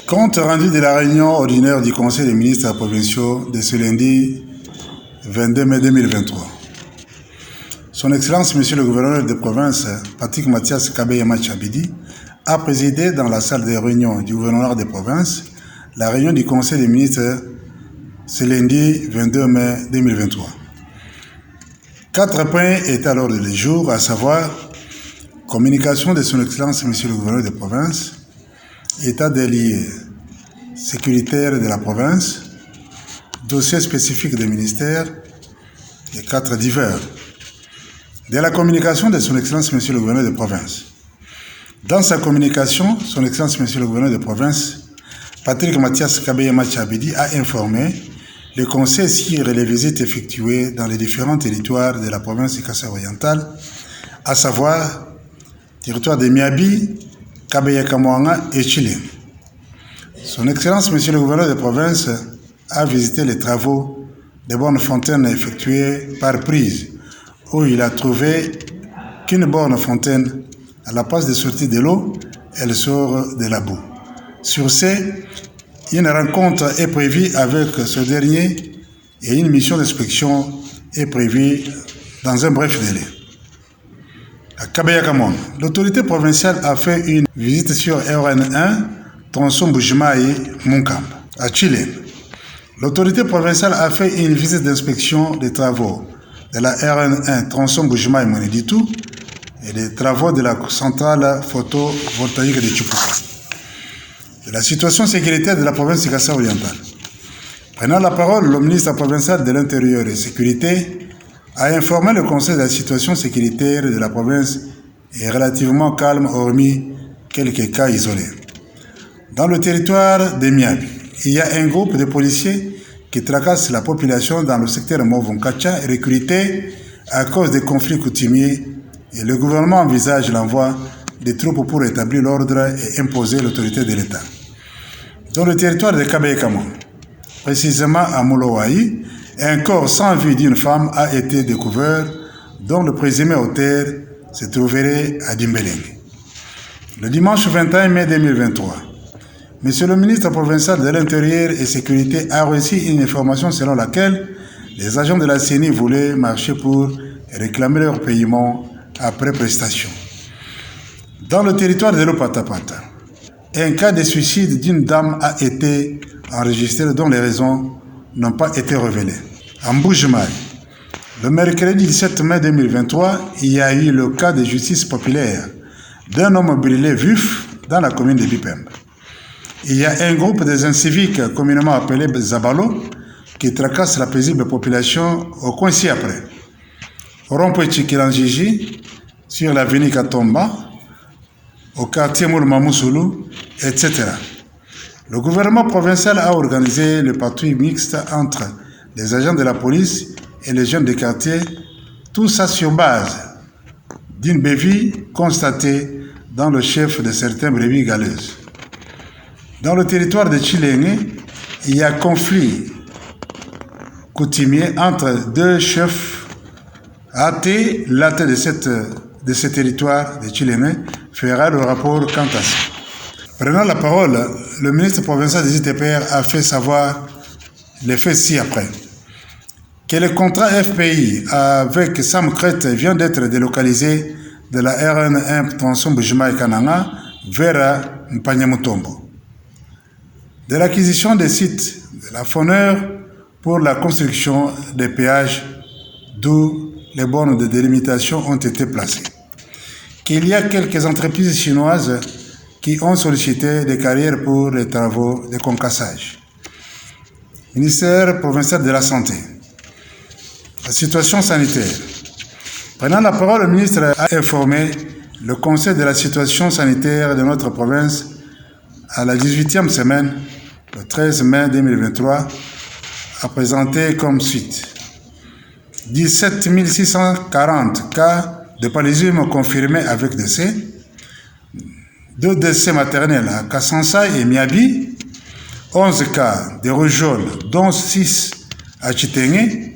Compte rendu de la réunion ordinaire du Conseil des ministres provinciaux de ce lundi 22 mai 2023. Son Excellence, Monsieur le gouverneur de province, Patrick Mathias Kabeyama Tchabidi, a présidé dans la salle de réunion du gouvernement de province la réunion du Conseil des ministres ce lundi 22 mai 2023. 4 points étaient à l'ordre du jour, à savoir communication de son Excellence, Monsieur le gouverneur de province, état des lieux sécuritaires de la province, dossier spécifique des ministères et 4 divers. De la communication de son Excellence, Monsieur le gouverneur de province. Dans sa communication, son Excellence, Monsieur le gouverneur de province, Patrick Mathias Kabeyama Tchabidi a informé le Conseil sur les visites effectuées dans les différents territoires de la province de Kasaï-Orientale, à savoir territoire de Miabi, Kabeye-Kamouanga et Chili. Son Excellence, Monsieur le gouverneur de province, a visité les travaux de bornes fontaines effectués par prise, où il a trouvé qu'une borne fontaine, à la place de sortie de l'eau, elle sort de la boue. Sur ce, une rencontre est prévue avec ce dernier et une mission d'inspection est prévue dans un bref délai. À Kabeye-Kamouanga, l'autorité provinciale a fait une visite sur RN1, tronçon Bujimaï-Munkamba. À Chili, l'autorité provinciale a fait une visite d'inspection des travaux de la RN1, tronçon Bujimaï-Moniditou et des travaux de la centrale photovoltaïque de Tchoupoka. De la situation sécuritaire de la province de Kasaï-Orientale. Prenant la parole, le ministre provincial de l'Intérieur et Sécurité a informé le Conseil de la situation sécuritaire de la province est relativement calme, hormis quelques cas isolés. Dans le territoire de Miabi, il y a un groupe de policiers qui tracassent la population dans le secteur Movonkacha, recrutés à cause des conflits coutumiers, et le gouvernement envisage l'envoi des troupes pour établir l'ordre et imposer l'autorité de l'État. Dans le territoire de Kabeye-Kamouanga, précisément à Moulowaï, un corps sans vie d'une femme a été découvert, dont le présumé auteur se trouverait à Dimbeleng. Le dimanche 21 mai 2023, Monsieur le ministre provincial de l'Intérieur et Sécurité a reçu une information selon laquelle les agents de la CENI voulaient marcher pour réclamer leur paiement après prestation. Dans le territoire de l'Opatapata, un cas de suicide d'une dame a été enregistré dont les raisons n'ont pas été révélées. En Bujimaï, le mercredi 17 mai 2023, il y a eu le cas de justice populaire d'un homme brûlé vif dans la commune de Bipembe. Il y a un groupe des inciviques communément appelé Zabalo qui tracasse la paisible population au coin ci-après. Au rond-point Tchikilanjiji, sur l'avenue Katomba, au quartier Moulmamousoulou, etc. Le gouvernement provincial a organisé le patrouille mixte entre les agents de la police et les jeunes des quartiers, tout ça sur base d'une bévue constatée dans le chef de certaines brebis galeuses. Dans le territoire de Tchilenge, il y a conflit coutumier entre deux chefs athées. La tête de ce territoire de Tchilenge fera le rapport quant à ça. Prenant la parole, le ministre provincial des ITPR a fait savoir les faits ci-après. Que le contrat FPI avec Sam Crête vient d'être délocalisé de la RN1 tronçon Bujimaï-Kananga vers Mpanyamutombo. De l'acquisition des sites de la Fauneur pour la construction des péages d'où les bornes de délimitation ont été placées. Qu'il y a quelques entreprises chinoises qui ont sollicité des carrières pour les travaux de concassage. Ministère provincial de la Santé. La situation sanitaire. Prenant la parole, le ministre a informé le Conseil de la situation sanitaire de notre province à la 18e semaine, le 13 mai 2023, a présenté comme suite 17 640 cas de paludisme confirmés avec décès, 2 décès maternels à Kassansa et Miabi, 11 cas de rougeole, dont 6 à Chitenge,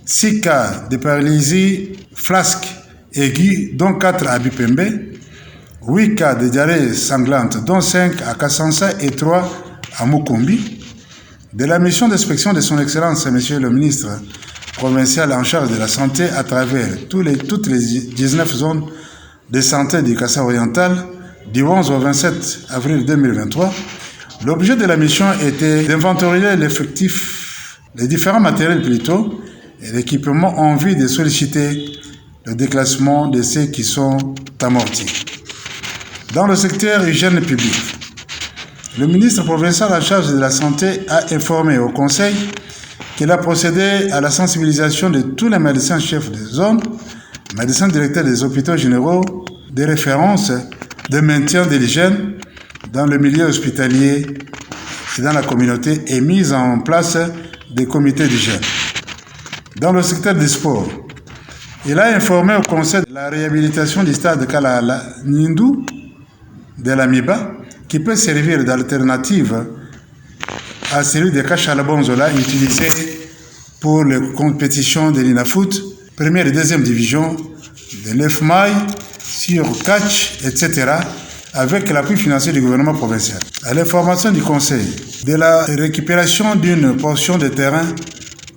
6 cas de paralysie flasque aiguë, dont 4 à Bipembe, 8 cas de diarrhée sanglante, dont 5 à Kassansa et 3 à Mukumbi, de la mission d'inspection de son Excellence, Monsieur le ministre provincial en charge de la santé à travers toutes les 19 zones de santé du Kasaï oriental du 11 au 27 avril 2023. L'objet de la mission était d'inventorier les différents matériels plutôt et l'équipement en vue de solliciter le déclassement de ceux qui sont amortis. Dans le secteur hygiène publique, le ministre provincial en charge de la santé a informé au Conseil qu'il a procédé à la sensibilisation de tous les médecins chefs de zone, médecins directeurs des hôpitaux généraux, des références de maintien de l'hygiène dans le milieu hospitalier et dans la communauté et mise en place des comités d'hygiène. Dans le secteur du sport, il a informé au Conseil de la réhabilitation du stade Kalala Nindu de la Miba, qui peut servir d'alternative à celui de Kashalabonzola utilisé pour les compétitions de l'INAFOOT, première et deuxième division, de l'EFMAI, sur catch, etc., avec l'appui financier du gouvernement provincial. À l'information du Conseil de la récupération d'une portion de terrain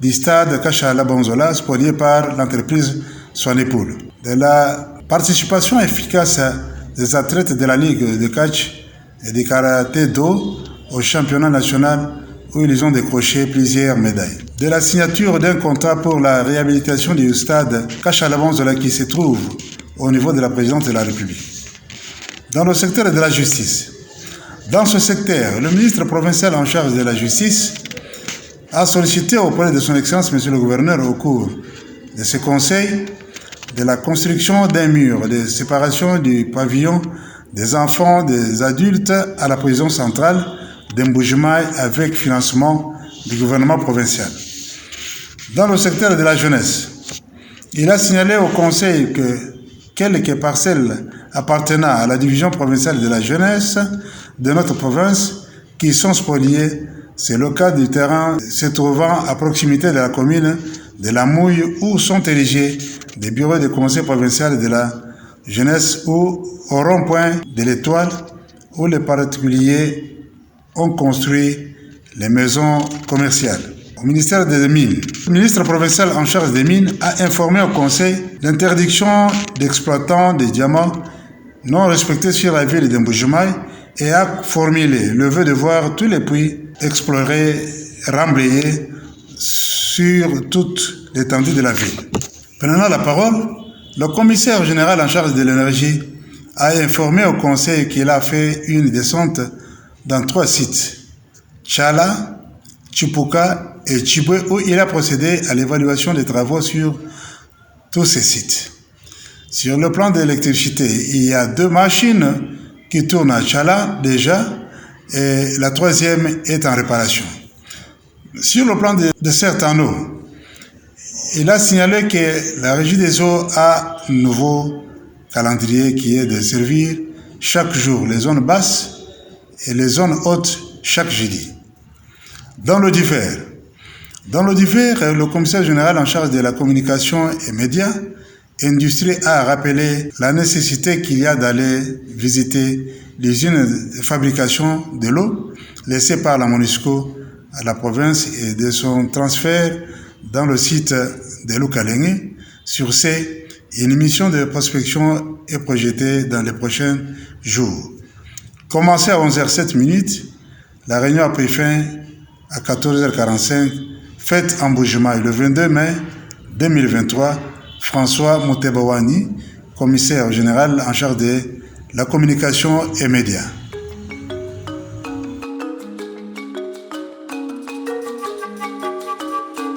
du stade Kashalabonzola spolié par l'entreprise Swanepool, de la participation efficace des athlètes de la Ligue de catch et de karaté do au championnat national où ils ont décroché plusieurs médailles. De la signature d'un contrat pour la réhabilitation du stade Kashalabonzola qui se trouve au niveau de la présidence de la République. Dans le secteur de la justice. Dans ce secteur, le ministre provincial en charge de la justice a sollicité auprès de son Excellence, Monsieur le Gouverneur, au cours de ce conseil, de la construction d'un mur de séparation du pavillon des enfants, des adultes à la prison centrale d'Mbujimai avec financement du gouvernement provincial. Dans le secteur de la jeunesse, il a signalé au Conseil que quelques parcelles appartenant à la division provinciale de la jeunesse de notre province qui sont spoliées, c'est le cas du terrain se trouvant à proximité de la commune de la Mouille où sont érigés des bureaux de conseil provincial de la jeunesse ou au rond-point de l'Étoile où les particuliers ont construit les maisons commerciales. Au ministère des Mines, le ministre provincial en charge des mines a informé au Conseil l'interdiction d'exploitants des diamants non respectés sur la ville d'Mbujimai et a formulé le vœu de voir tous les puits explorés, remblayés sur toute l'étendue de la ville. Prenant la parole, le commissaire général en charge de l'énergie a informé au Conseil qu'il a fait une descente dans 3 sites, Tchala, Chipuka et Chibwe, où il a procédé à l'évaluation des travaux sur tous ces sites. Sur le plan de l'électricité, il y a 2 machines qui tournent à Tchala déjà et la 3e est en réparation. Sur le plan de certains eaux, il a signalé que la Régie des eaux a un nouveau calendrier qui est de servir chaque jour les zones basses et les zones hautes chaque jeudi. Dans le divers, le commissaire général en charge de la communication et médias, industrie a rappelé la nécessité qu'il y a d'aller visiter l'usine de fabrication de l'eau laissée par la MONUSCO à la province et de son transfert dans le site de Lukalenge. Sur ce, une mission de prospection est projetée dans les prochains jours. Commencée à 11h07, la réunion a pris fin à 14h45, faite en Mbujimai le 22 mai 2023. François Moutebawani, commissaire général en charge de la communication et médias.